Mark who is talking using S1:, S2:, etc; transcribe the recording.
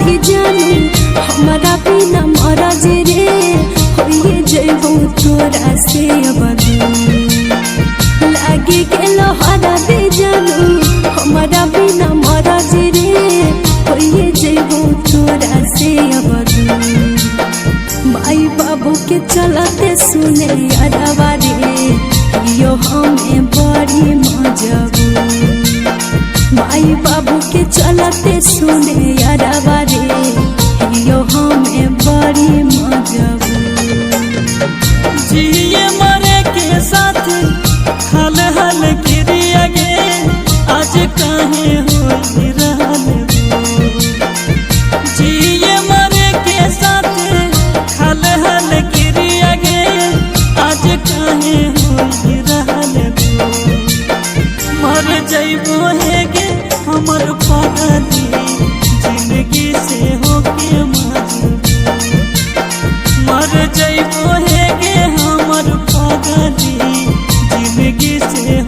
S1: भी जानू हमारा बिना मरज रे होइए जइबो तोरा से अब लागे गेलो हरा भी जानू हमारा बिना मरज रे होइए जइबो तोरा से अब माई बाबू के चलते सुने अरवा रे यो हमें बड़ी मजबूर माई बाबू के चलते सुने अरवा रे यो हमें बड़ी मजबूर
S2: जिए मरे के साथ हल हल गिरिया गे आज काहे होई रहल जिए मरे के साथ हल हल गिरिया गे आज काहे होई रहल मर जइबो हे गे हमर पागली जिंदगी से होके मर जइबो हे गे हमर पागली जिंदगी से